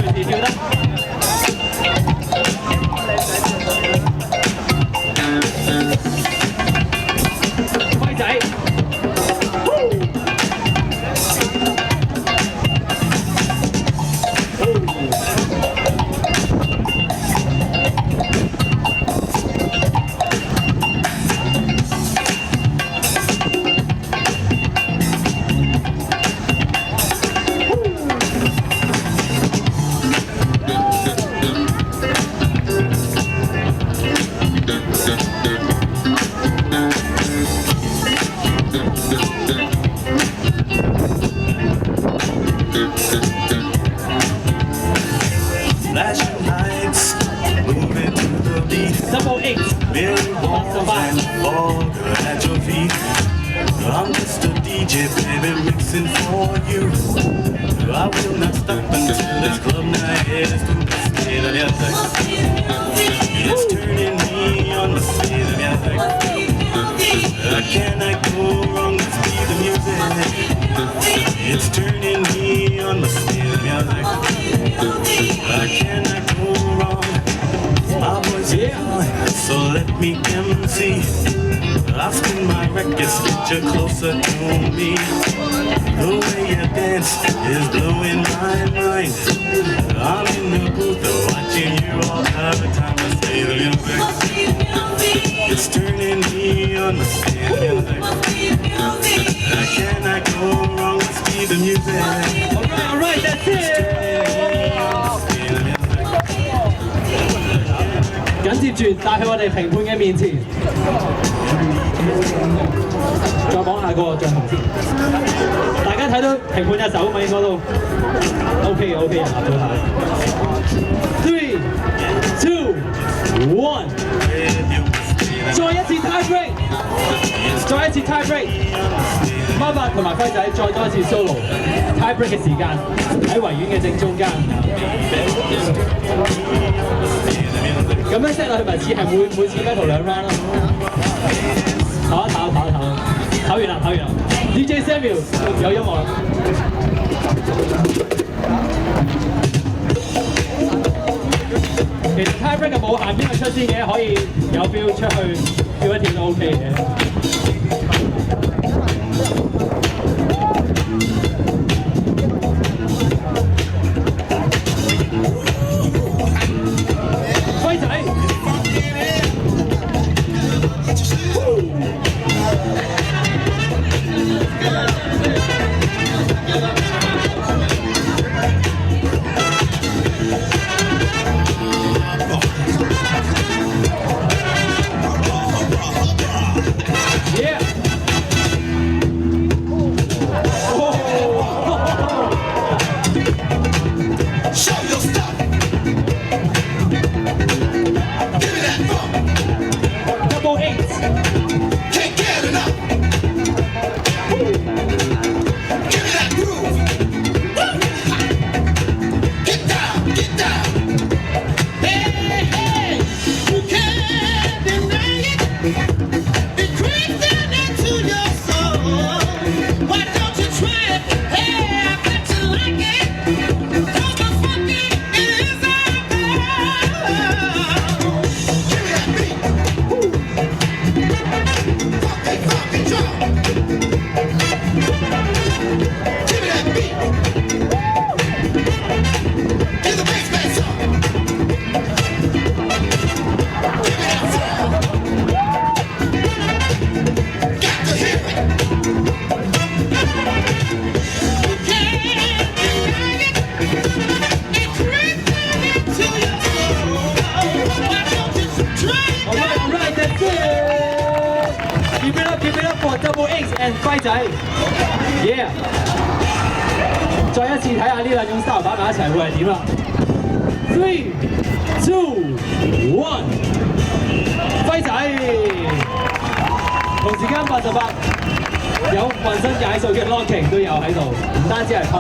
隨時跳得。輝仔。Flashing lights, moving to the beat. Double eight. Very warm and fog at your feet. I'm just a DJ, baby, mixing for you. I will not stop until this club night is through. Stay the music. It's turning me on to stay the music. I cannot go wrong with stay the music. It's turning me on to stay the music. I cannot go wrong. My voice is on, so let me MC. I'll spin my records, get you closer to me. The way you dance is blowing my mind. I'm in the booth watching you all the time. I stay the music. It's turning me on to stay the music. I cannot go wrong with stay the music. All right, that's it。緊接住帶去我哋評判嘅面前，再講下個帳篷先。大家睇到評判隻手嘛，應該都 OK 啊，合咗下。3、2、1，再一次 tie break， 再一次 tie break。媽伯同埋輝仔再多一次 solo tie break 嘅時間喺維園嘅正中間。咁樣 set 落去咪似係每次 battle 2 round 咯。唞完啦。DJ Samuel 有音樂啦。其實 tie break 嘅冇限邊個出先嘅，可以有 feel 出去跳一跳都 OK 嘅。Double X and 輝仔 ，yeah！ 再一次睇下呢兩種 style 擺埋一齊會係點啦。3、2、1， 輝仔，同時間88有渾身解數嘅 locking 都有喺度，唔單止係。